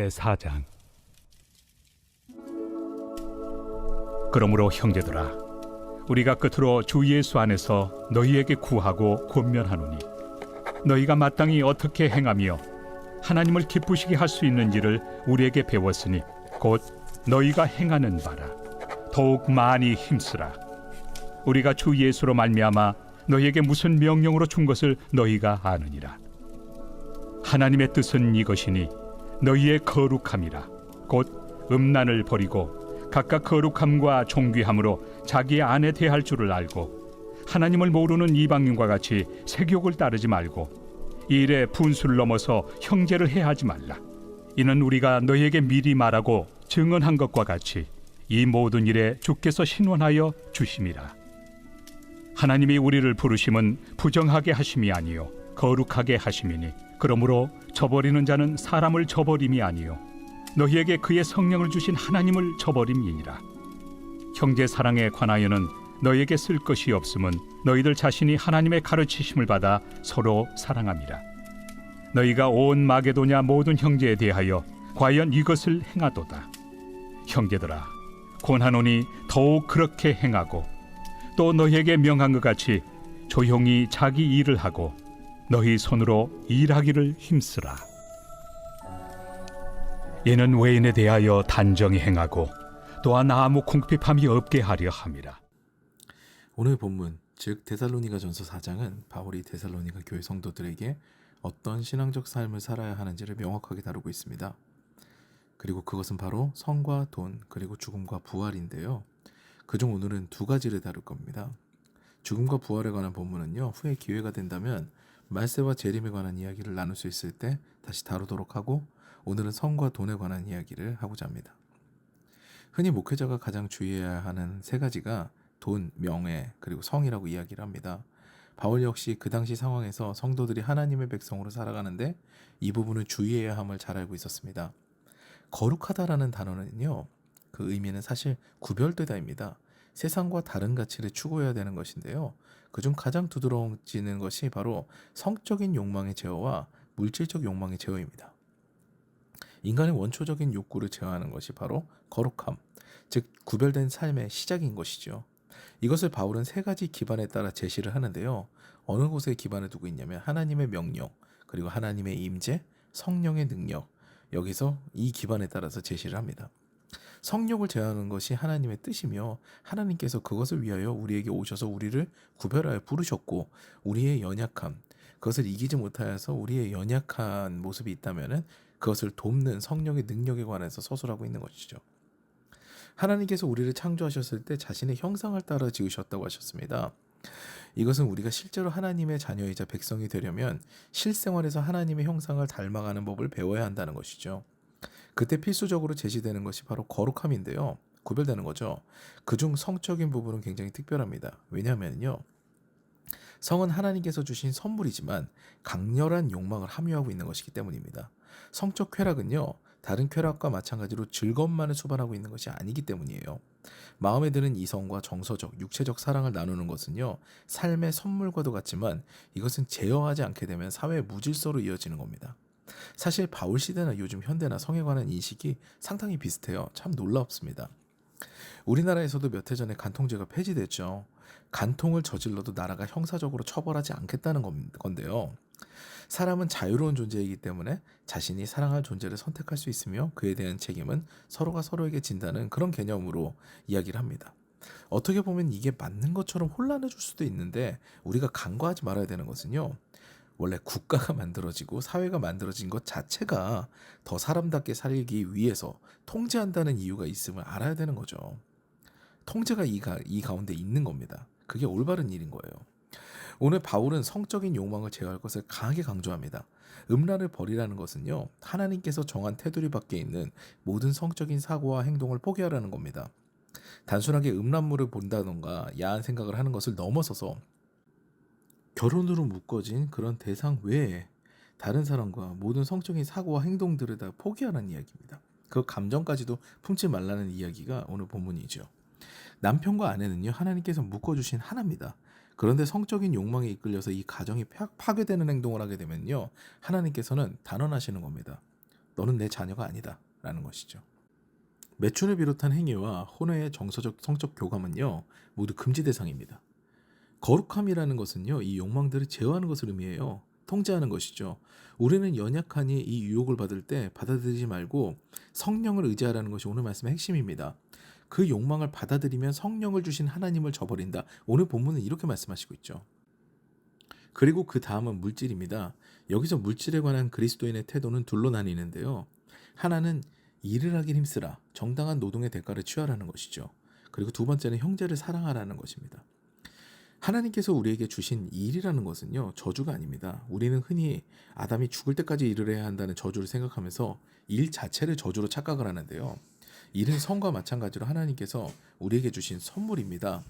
제4장. 그러므로 형제들아, 우리가 끝으로 주 예수 안에서 너희에게 구하고 권면하노니, 너희가 마땅히 어떻게 행하며 하나님을 기쁘시게 할 수 있는지를 우리에게 배웠으니 곧 너희가 행하는 바라. 더욱 많이 힘쓰라. 우리가 주 예수로 말미암아 너희에게 무슨 명령으로 준 것을 너희가 아느니라. 하나님의 뜻은 이것이니 너희의 거룩함이라. 곧 음란을 버리고 각각 거룩함과 존귀함으로 자기 안에 대할 줄을 알고, 하나님을 모르는 이방인과 같이 세욕을 따르지 말고 이 일에 분수를 넘어서 형제를 해하지 말라. 이는 우리가 너희에게 미리 말하고 증언한 것과 같이 이 모든 일에 주께서 신원하여 주심이라. 하나님이 우리를 부르심은 부정하게 하심이 아니요 거룩하게 하심이니, 그러므로 저버리는 자는 사람을 저버림이 아니요 너희에게 그의 성령을 주신 하나님을 저버림이니라. 형제 사랑에 관하여는 너희에게 쓸 것이 없음은 너희들 자신이 하나님의 가르치심을 받아 서로 사랑함이라. 너희가 온 마게도냐 모든 형제에 대하여 과연 이것을 행하도다. 형제들아, 권하노니 더욱 그렇게 행하고, 또 너희에게 명한 것 같이 조용히 자기 일을 하고 너희 손으로 일하기를 힘쓰라. 이는 외인에 대하여 단정히 행하고 또한 아무 궁핍함이 없게 하려 함이라. 오늘 본문, 즉 데살로니가전서 4장은 바울이 데살로니가 교회 성도들에게 어떤 신앙적 삶을 살아야 하는지를 명확하게 다루고 있습니다. 그리고 그것은 바로 성과 돈, 그리고 죽음과 부활인데요. 그중 오늘은 두 가지를 다룰 겁니다. 죽음과 부활에 관한 본문은요, 후에 기회가 된다면 말세와 재림에 관한 이야기를 나눌 수 있을 때 다시 다루도록 하고, 오늘은 성과 돈에 관한 이야기를 하고자 합니다. 흔히 목회자가 가장 주의해야 하는 세 가지가 돈, 명예, 그리고 성이라고 이야기를 합니다. 바울 역시 그 당시 상황에서 성도들이 하나님의 백성으로 살아가는데 이 부분을 주의해야 함을 잘 알고 있었습니다. 거룩하다라는 단어는요, 그 의미는 사실 구별되다입니다. 세상과 다른 가치를 추구해야 되는 것인데요. 그중 가장 두드러지는 것이 바로 성적인 욕망의 제어와 물질적 욕망의 제어입니다. 인간의 원초적인 욕구를 제어하는 것이 바로 거룩함, 즉 구별된 삶의 시작인 것이죠. 이것을 바울은 세 가지 기반에 따라 제시를 하는데요. 어느 곳에 기반을 두고 있냐면 하나님의 명령, 그리고 하나님의 임재, 성령의 능력, 여기서 이 기반에 따라서 제시를 합니다. 성욕을 제어하는 것이 하나님의 뜻이며, 하나님께서 그것을 위하여 우리에게 오셔서 우리를 구별하여 부르셨고, 우리의 연약함, 그것을 이기지 못하여서 우리의 연약한 모습이 있다면 그것을 돕는 성령의 능력에 관해서 서술하고 있는 것이죠. 하나님께서 우리를 창조하셨을 때 자신의 형상을 따라 지으셨다고 하셨습니다. 이것은 우리가 실제로 하나님의 자녀이자 백성이 되려면 실생활에서 하나님의 형상을 닮아가는 법을 배워야 한다는 것이죠. 그때 필수적으로 제시되는 것이 바로 거룩함인데요. 구별되는 거죠. 그중 성적인 부분은 굉장히 특별합니다. 왜냐하면요, 성은 하나님께서 주신 선물이지만 강렬한 욕망을 함유하고 있는 것이기 때문입니다. 성적 쾌락은요, 다른 쾌락과 마찬가지로 즐거움만을 수반하고 있는 것이 아니기 때문이에요. 마음에 드는 이성과 정서적, 육체적 사랑을 나누는 것은요, 삶의 선물과도 같지만 이것은 제어하지 않게 되면 사회의 무질서로 이어지는 겁니다. 사실 바울 시대나 요즘 현대나 성에 관한 인식이 상당히 비슷해요. 참 놀랍습니다. 우리나라에서도 몇 해 전에 간통죄가 폐지됐죠. 간통을 저질러도 나라가 형사적으로 처벌하지 않겠다는 건데요. 사람은 자유로운 존재이기 때문에 자신이 사랑할 존재를 선택할 수 있으며 그에 대한 책임은 서로가 서로에게 진다는 그런 개념으로 이야기를 합니다. 어떻게 보면 이게 맞는 것처럼 혼란해질 수도 있는데, 우리가 간과하지 말아야 되는 것은요, 원래 국가가 만들어지고 사회가 만들어진 것 자체가 더 사람답게 살기 위해서 통제한다는 이유가 있음을 알아야 되는 거죠. 통제가 이 가운데 있는 겁니다. 그게 올바른 일인 거예요. 오늘 바울은 성적인 욕망을 제어할 것을 강하게 강조합니다. 음란을 버리라는 것은요, 하나님께서 정한 테두리 밖에 있는 모든 성적인 사고와 행동을 포기하라는 겁니다. 단순하게 음란물을 본다던가 야한 생각을 하는 것을 넘어서서 결혼으로 묶어진 그런 대상 외에 다른 사람과 모든 성적인 사고와 행동들을 다 포기하라는 이야기입니다. 그 감정까지도 품지 말라는 이야기가 오늘 본문이죠. 남편과 아내는요, 하나님께서 묶어주신 하나입니다. 그런데 성적인 욕망에 이끌려서 이 가정이 파괴되는 행동을 하게 되면요, 하나님께서는 단언하시는 겁니다. 너는 내 자녀가 아니다 라는 것이죠. 매춘을 비롯한 행위와 혼외의 정서적 성적 교감은요 모두 금지 대상입니다. 거룩함이라는 것은요 이 욕망들을 제어하는 것을 의미해요. 통제하는 것이죠. 우리는 연약하니 이 유혹을 받을 때 받아들이지 말고 성령을 의지하라는 것이 오늘 말씀의 핵심입니다. 그 욕망을 받아들이면 성령을 주신 하나님을 저버린다. 오늘 본문은 이렇게 말씀하시고 있죠. 그리고 그 다음은 물질입니다. 여기서 물질에 관한 그리스도인의 태도는 둘로 나뉘는데요. 하나는 일을 하길 힘쓰라. 정당한 노동의 대가를 취하라는 것이죠. 그리고 두 번째는 형제를 사랑하라는 것입니다. 하나님께서 우리에게 주신 일이라는 것은요 저주가 아닙니다. 우리는 흔히 아담이 죽을 때까지 일을 해야 한다는 저주를 생각하면서 일 자체를 저주로 착각을 하는데요. 일은 성과 마찬가지로 하나님께서 우리에게 주신 선물입니다.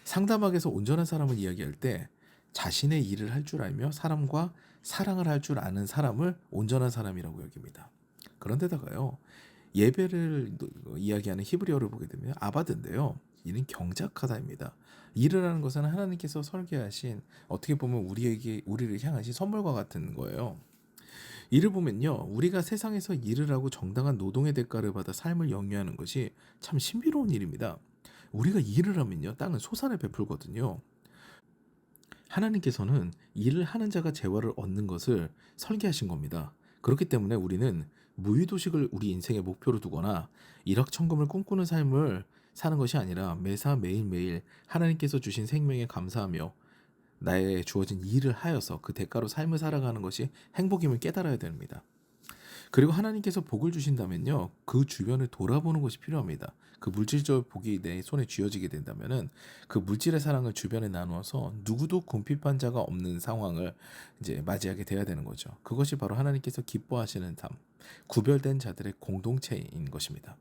상담학에서 온전한 사람을 이야기할 때 자신의 일을 할 줄 알며 사람과 사랑을 할 줄 아는 사람을 온전한 사람이라고 여깁니다. 그런데다가요 예배를 이야기하는 히브리어를 보게 되면 아바드인데요. 이는 경작하다입니다. 일을 하는 것은 하나님께서 설계하신 어떻게 보면 우리를 향하신 선물과 같은 거예요. 이를 보면요. 우리가 세상에서 일을 하고 정당한 노동의 대가를 받아 삶을 영위하는 것이 참 신비로운 일입니다. 우리가 일을 하면요. 땅은 소산을 베풀거든요. 하나님께서는 일을 하는 자가 재화를 얻는 것을 설계하신 겁니다. 그렇기 때문에 우리는 무의도식을 우리 인생의 목표로 두거나 일확천금을 꿈꾸는 삶을 사는 것이 아니라 매사 매일매일 하나님께서 주신 생명에 감사하며 나의 주어진 일을 하여서 그 대가로 삶을 살아가는 것이 행복임을 깨달아야 됩니다. 그리고 하나님께서 복을 주신다면요. 그 주변을 돌아보는 것이 필요합니다. 그 물질적 복이 내 손에 쥐어지게 된다면은 그 물질의 사랑을 주변에 나누어서 누구도 궁핍한 자가 없는 상황을 이제 맞이하게 돼야 되는 거죠. 그것이 바로 하나님께서 기뻐하시는 삶, 구별된 자들의 공동체인 것입니다.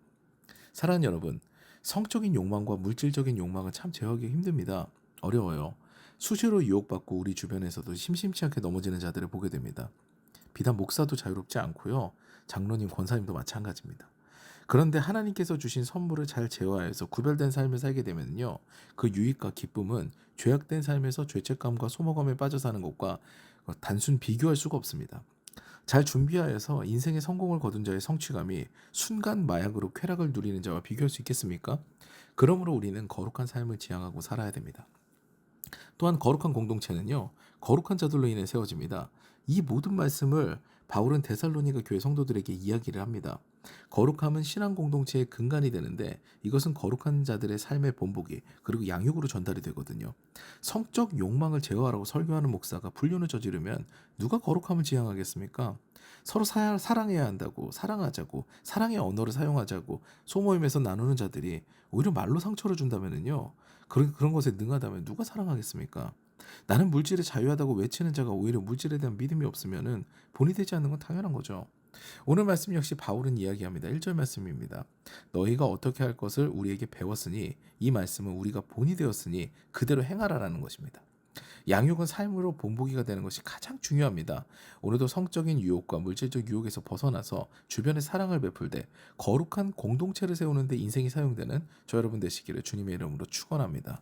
사랑하는 여러분, 성적인 욕망과 물질적인 욕망은 참 제어하기 힘듭니다. 어려워요. 수시로 유혹받고 우리 주변에서도 심심치 않게 넘어지는 자들을 보게 됩니다. 비단 목사도 자유롭지 않고요. 장로님, 권사님도 마찬가지입니다. 그런데 하나님께서 주신 선물을 잘 제어하여서 구별된 삶을 살게 되면요. 그 유익과 기쁨은 죄악된 삶에서 죄책감과 소모감에 빠져 사는 것과 단순 비교할 수가 없습니다. 잘 준비하여서 인생의 성공을 거둔 자의 성취감이 순간 마약으로 쾌락을 누리는 자와 비교할 수 있겠습니까? 그러므로 우리는 거룩한 삶을 지향하고 살아야 됩니다. 또한 거룩한 공동체는요. 거룩한 자들로 인해 세워집니다. 이 모든 말씀을 바울은 데살로니가 교회 성도들에게 이야기를 합니다. 거룩함은 신앙 공동체의 근간이 되는데 이것은 거룩한 자들의 삶의 본보기 그리고 양육으로 전달이 되거든요. 성적 욕망을 제어하라고 설교하는 목사가 불륜을 저지르면 누가 거룩함을 지향하겠습니까? 서로 사랑해야 한다고 사랑하자고 사랑의 언어를 사용하자고 소모임에서 나누는 자들이 오히려 말로 상처를 준다면요. 그런 것에 능하다면 누가 사랑하겠습니까? 나는 물질에 자유하다고 외치는 자가 오히려 물질에 대한 믿음이 없으면은 본이 되지 않는 건 당연한 거죠. 오늘 말씀 역시 바울은 이야기합니다. 1절 말씀입니다. 너희가 어떻게 할 것을 우리에게 배웠으니 이 말씀은 우리가 본이 되었으니 그대로 행하라라는 것입니다. 양육은 삶으로 본보기가 되는 것이 가장 중요합니다. 오늘도 성적인 유혹과 물질적 유혹에서 벗어나서 주변에 사랑을 베풀되 거룩한 공동체를 세우는 데 인생이 사용되는 저 여러분 되시기를 주님의 이름으로 축원합니다.